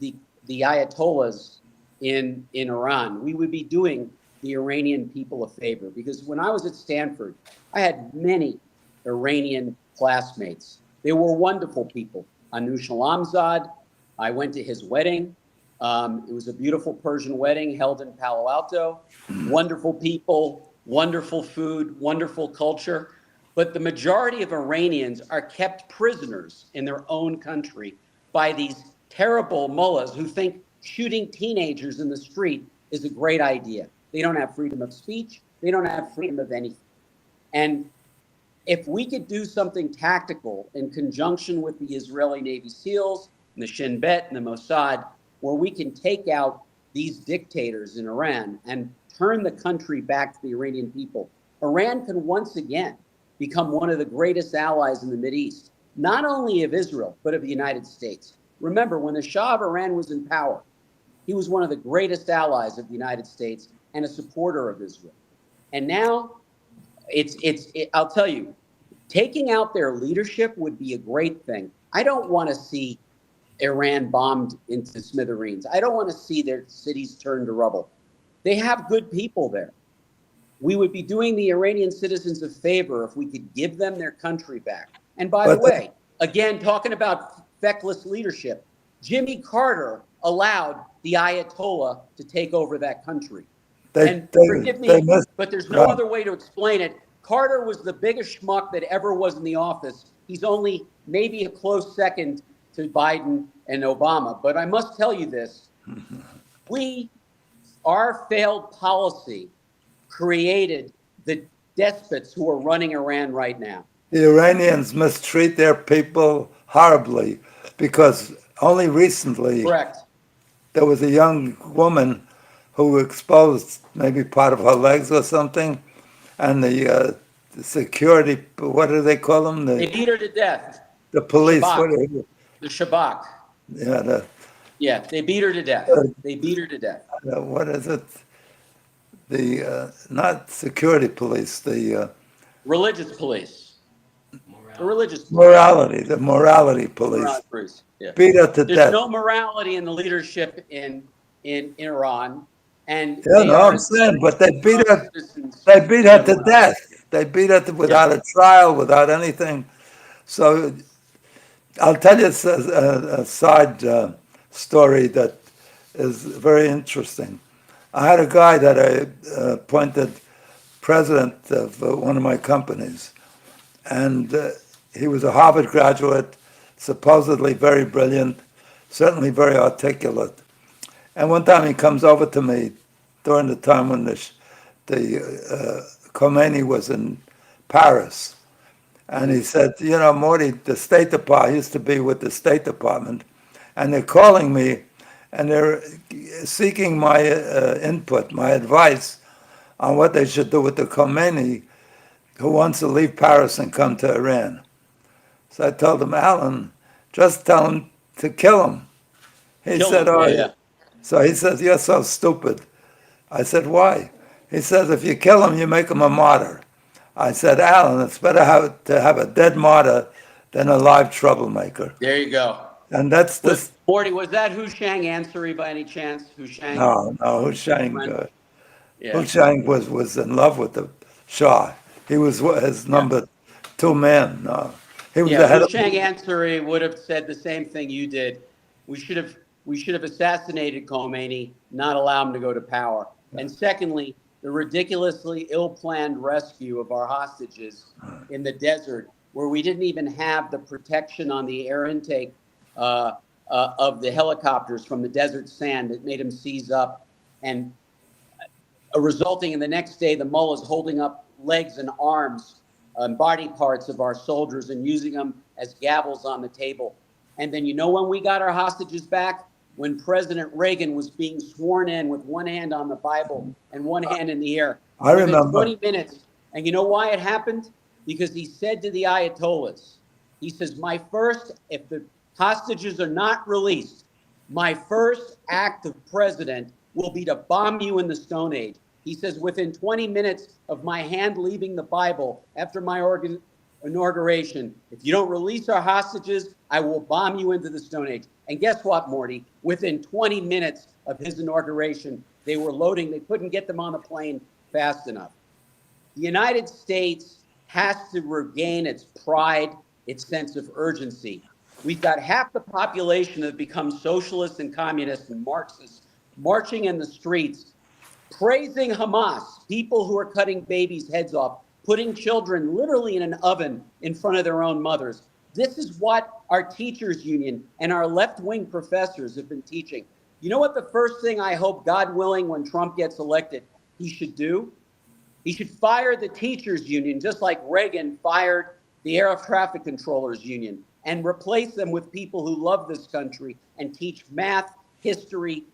the Ayatollahs in Iran, we would be doing the Iranian people a favor. Because when I was at Stanford, I had many Iranian classmates. They were wonderful people. Anush Alamzad, I went to his wedding. It was a beautiful Persian wedding held in Palo Alto. Wonderful people, wonderful food, wonderful culture. But the majority of Iranians are kept prisoners in their own country by these terrible mullahs who think shooting teenagers in the street is a great idea. They don't have freedom of speech. They don't have freedom of anything. And if we could do something tactical in conjunction with the Israeli Navy SEALs and the Shin Bet and the Mossad, where we can take out these dictators in Iran and turn the country back to the Iranian people, Iran can once again become one of the greatest allies in the Mideast, not only of Israel, but of the United States. Remember, when the Shah of Iran was in power, he was one of the greatest allies of the United States and a supporter of Israel. And now, I'll tell you, taking out their leadership would be a great thing. I don't want to see Iran bombed into smithereens. I don't want to see their cities turned to rubble. They have good people there. We would be doing the Iranian citizens a favor if we could give them their country back. And by the way, again, talking about feckless leadership, Jimmy Carter allowed the Ayatollah to take over that country. Forgive me, but there's no other way to explain it. Carter was the biggest schmuck that ever was in the office. He's only maybe a close second to Biden and Obama. But I must tell you this. Our failed policy created the despots who are running Iran right now. The Iranians mistreat their people horribly because only recently Correct. There was a young woman who exposed maybe part of her legs or something, and the security, what do they call them? They beat her to death. The police. Shabak. The Shabak. Yeah, Yeah, they beat her to death. They beat her to death. What is it? The not security police, the religious police. The religious police. The morality police. Yeah. Beat her to death. There's no morality in the leadership in Iran. And I'm saying, but they beat her. They beat her to death. They beat her without a trial, without anything. So I'll tell you a side story that is very interesting. I had a guy that I appointed president of one of my companies, and he was a Harvard graduate, supposedly very brilliant, certainly very articulate. And one time he comes over to me during the time when the Khomeini was in Paris. And he said, you know, Morty, the State Department, I used to be with the State Department, and they're calling me and they're seeking my input, my advice on what they should do with the Khomeini who wants to leave Paris and come to Iran. So I told him, Alan, just tell him to kill him. He Kill said, him, oh, yeah. So he says, you're so stupid. I said, why? He says, if you kill him, you make him a martyr. I said, Alan, it's better to have a dead martyr than a live troublemaker. There you go. And that's the... Morty, was that Hushang Ansari by any chance? Hushang? No, Friend? Yeah. Hushang was in love with the Shah. He was his number two man. No. He was the head Hushang Ansari would have said the same thing you did. We should have assassinated Khomeini, not allow him to go to power. And secondly, the ridiculously ill-planned rescue of our hostages in the desert, where we didn't even have the protection on the air intake of the helicopters from the desert sand that made them seize up, and resulting in the next day, the mullahs holding up legs and arms and body parts of our soldiers and using them as gavels on the table. And then you know when we got our hostages back? When President Reagan was being sworn in with one hand on the Bible and one hand in the air. I remember. 20 minutes. And you know why it happened? Because he said to the Ayatollahs, he says, if the hostages are not released, my first act of president will be to bomb you in the Stone Age. He says, within 20 minutes of my hand leaving the Bible after my inauguration, if you don't release our hostages, I will bomb you into the Stone Age. And guess what, Morty? Within 20 minutes of his inauguration, they were loading. They couldn't get them on the plane fast enough. The United States has to regain its pride, its sense of urgency. We've got half the population that have become socialists and communists and Marxists marching in the streets, praising Hamas, people who are cutting babies' heads off, putting children literally in an oven in front of their own mothers. This is what our teachers union and our left-wing professors have been teaching. You know what the first thing I hope, God willing, when Trump gets elected, he should do? He should fire the teachers union, just like Reagan fired the air traffic controllers union, and replace them with people who love this country and teach math, history,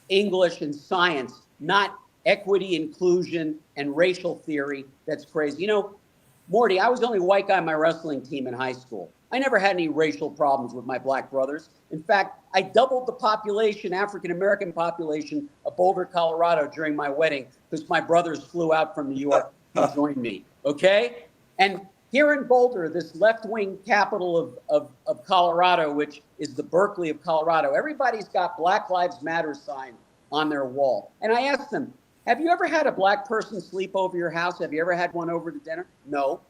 English, and science, not equity, inclusion, and racial theory. That's crazy. You know, Morty, I was the only white guy on my wrestling team in high school. I never had any racial problems with my black brothers. In fact, I doubled the population, African-American population of Boulder, Colorado during my wedding because my brothers flew out from New York to join me, okay? And here in Boulder, this left-wing capital of Colorado, which is the Berkeley of Colorado, everybody's got Black Lives Matter sign on their wall. And I asked them, have you ever had a black person sleep over your house? Have you ever had one over to dinner? No.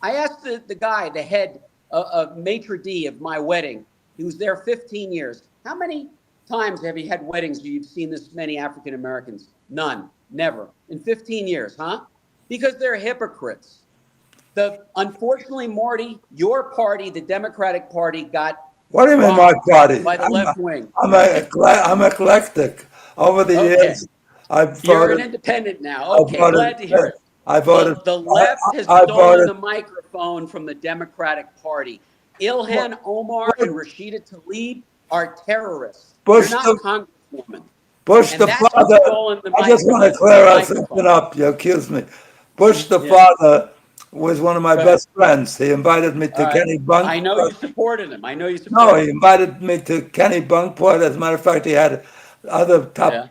I asked the guy, the head of maitre d' of my wedding, he was there 15 years. How many times have you had weddings where you've seen this many African Americans? None, never. In 15 years, huh? Because they're hypocrites. Unfortunately, Morty, your party, the Democratic Party, got What do you mean my party? by the left wing. I'm eclectic. Over the years, I've voted. You're an independent now. Okay, glad to hear it. I voted. The left has I stolen voted. the microphone from the Democratic Party. Ilhan Omar and Rashida Tlaib are terrorists. Bush They're the- not congresswomen. Bush And the that's who's father. stolen the I just want to clear something up. You accused me. Bush the father was one of my best friends. He invited me to Kenny Bunkport. I know you supported him. No, he invited me to Kenny Bunkport. As a matter of fact, he had other top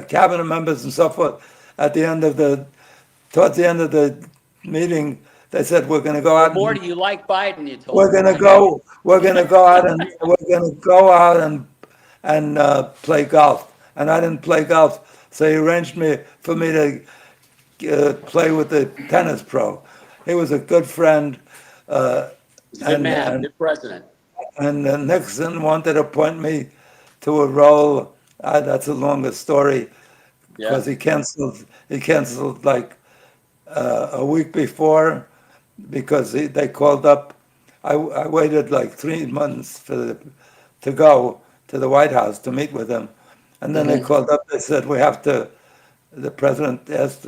cabinet members and so forth. Towards the end of the meeting, they said we're going to go out. Morty, you like Biden? You told We're going to go. We're going to go out and play golf. And I didn't play golf, so he arranged for me to play with the tennis pro. He was a good friend. Good man, good president. And Nixon wanted to appoint me to a role. That's a longer story because he canceled like a week before because they called up. I waited like 3 months to go to the White House to meet with him, and then they called up. They said the president asked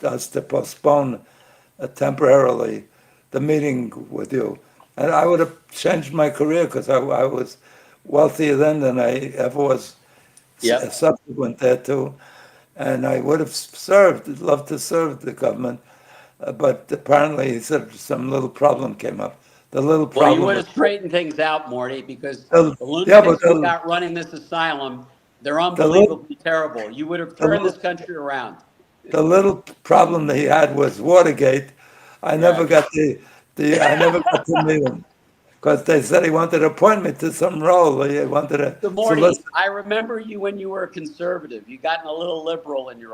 us to postpone temporarily the meeting with you. And I would have changed my career because I was wealthier then than I ever was Yep. subsequent thereto. And I would have served, loved to serve the government. But apparently, he said some little problem came up. The little Well, you problem would was, have straightened things out, Morty, because the yeah, but lunatics we got running this asylum, they're the little, unbelievably terrible. You would have the turned little this country around. the little problem that he had was Watergate. I never Yeah. got I never got to meet him because they said he wanted to appoint me to some role. He wanted to So, solicit. Morty, I remember you when you were a conservative. You gotten a little liberal in your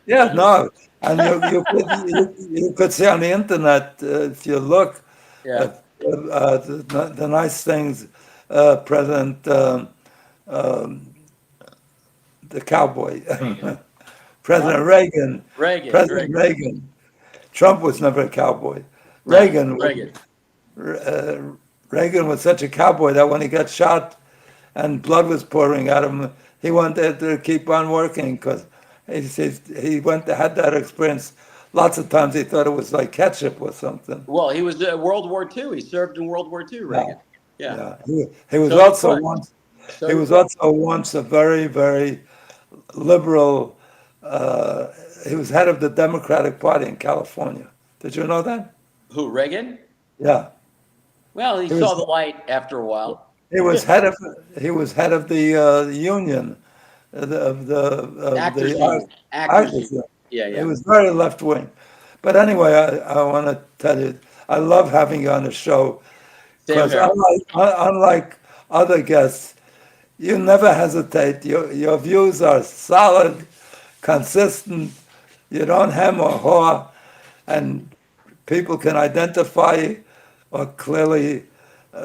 Yeah, older no, years. and you could see on the internet if you look Yeah. at the nice things President the cowboy Huh? President Reagan Reagan. President Reagan. Trump was never a cowboy. No, Reagan was Reagan. uh, Reagan was such a cowboy that when he got shot and blood was pouring out of him, he wanted to keep on working because he went had that experience. Lots of times he thought it was like ketchup or something. Well, he was World War II. He served in World War II, Yeah, Reagan. Yeah. yeah. He was So did also Bush. once So he did was Bush. also once a very very liberal. Uh, he was head of the Democratic Party in California. Did you know that? Who, Reagan? Yeah, Well, he he saw was. the light after a while. He was head of the union of Actors the Union. Actors actors. Union. Yeah, He yeah. was very left wing. But anyway, I want to tell you, I love having you on the show Same because here. unlike other guests, you never hesitate. Your views are solid, consistent. You don't hem or haw, and people can identify or clearly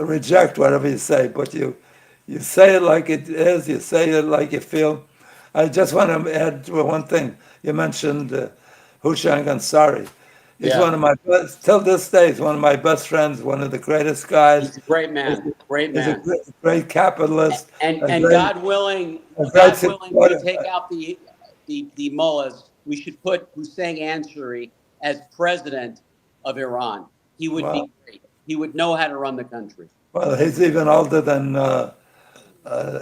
reject whatever you say, but you say it like it is, you say it like you feel. I just want to add one thing. You mentioned Hushang Ansari. He's Yeah. one of my best, till this day, he's one of my best friends, one of the greatest guys. He's a great man. Great He's a man. great capitalist, And a and great, God willing, we supporter. take out the mullahs. We should put Hussein Ansari as president of Iran. He would Well, be great. He would know how to run the country. well, he's even older than,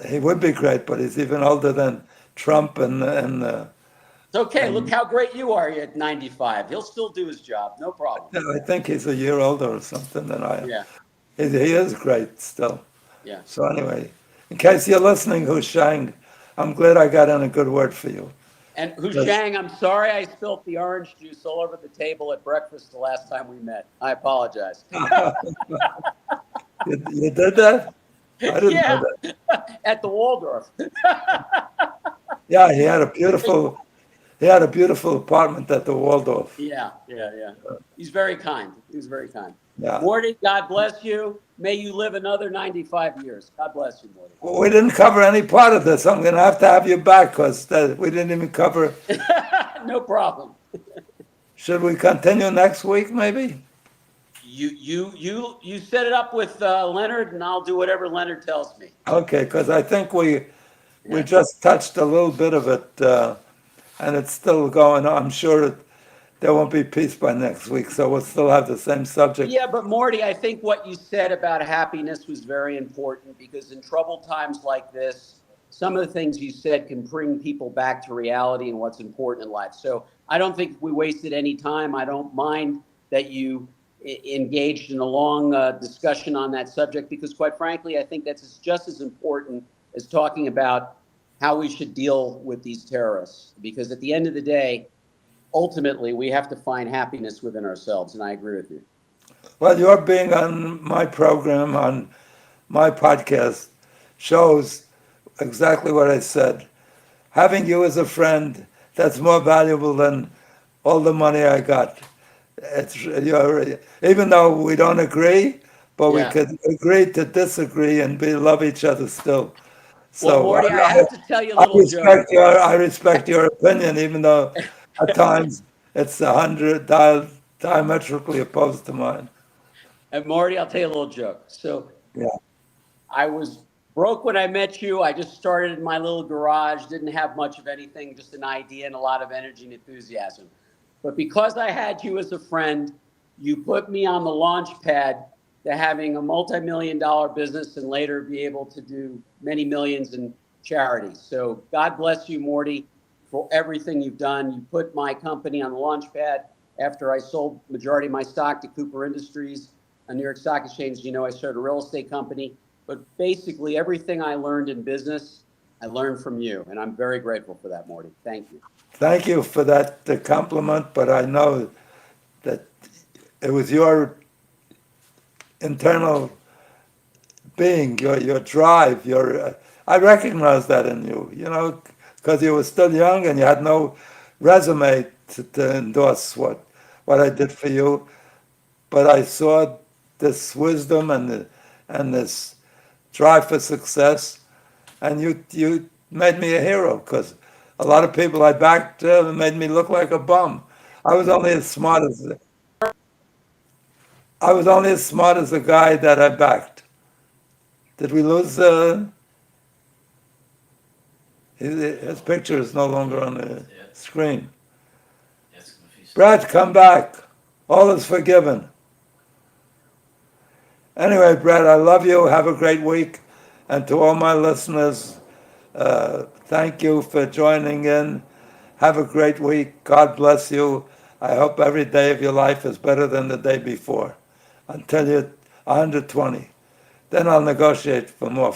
he would be great, but he's even older than Trump It's okay. Look and how great you are at 95. He'll still do his job. No problem. I think he's a year older or something than I am. Yeah. He is great still. Yeah. So anyway, in case you're listening, Hushang, I'm glad I got in a good word for you. And Hushang, I'm sorry I spilt the orange juice all over the table at breakfast the last time we met. I apologize. You did that? I didn't Yeah, know that. at the Waldorf. Yeah, he had a beautiful apartment at the Waldorf. Yeah. He's very kind. He's very kind. Yeah. Morty, God bless you. May you live another 95 years. God bless you, Morty. Well, we didn't cover any part of this. I'm going to have you back because we didn't even cover. No problem. Should we continue next week, maybe? You set it up with Leonard, and I'll do whatever Leonard tells me. Okay, because I think we just touched a little bit of it, and it's still going on. I'm sure there won't be peace by next week, so we'll still have the same subject. Yeah, but Morty, I think what you said about happiness was very important because in troubled times like this, some of the things you said can bring people back to reality and what's important in life. So I don't think we wasted any time. I don't mind that you engaged in a long discussion on that subject because, quite frankly, I think that's just as important as talking about how we should deal with these terrorists. Because at the end of the day, ultimately, we have to find happiness within ourselves, and I agree with you. Well, your being on my program, on my podcast, shows exactly what I said. Having you as a friend, that's more valuable than all the money I got. Even though we don't agree, but we Yeah. could agree to disagree and love each other still. Well, So Morty, I have to tell you a little joke. I respect your opinion, even though at times it's diametrically opposed to mine. And Morty, I'll tell you a little joke. So Yeah. I was broke when I met you. I just started in my little garage, didn't have much of anything, just an idea and a lot of energy and enthusiasm. But because I had you as a friend, you put me on the launch pad to having a multi-million-dollar business and later be able to do many millions in charities. So God bless you, Morty, for everything you've done. You put my company on the launch pad after I sold majority of my stock to Cooper Industries on New York Stock Exchange. You know, I started a real estate company. But basically, everything I learned in business, I learned from you. And I'm very grateful for that, Morty. Thank you. Thank you for that compliment, but I know that it was your internal being, your drive, I recognize that in you, because you were still young and you had no resume to endorse what I did for you. But I saw this wisdom and this drive for success, and you made me a hero because a lot of people I backed made me look like a bum. I was only as smart as I was only as smart as the guy that I backed. Did we lose? His picture is no longer on the screen. Brett, come back. All is forgiven. Anyway, Brett, I love you. Have a great week. And to all my listeners, thank you for joining in. Have a great week. God bless you. I hope every day of your life is better than the day before until you're 120. Then I'll negotiate for more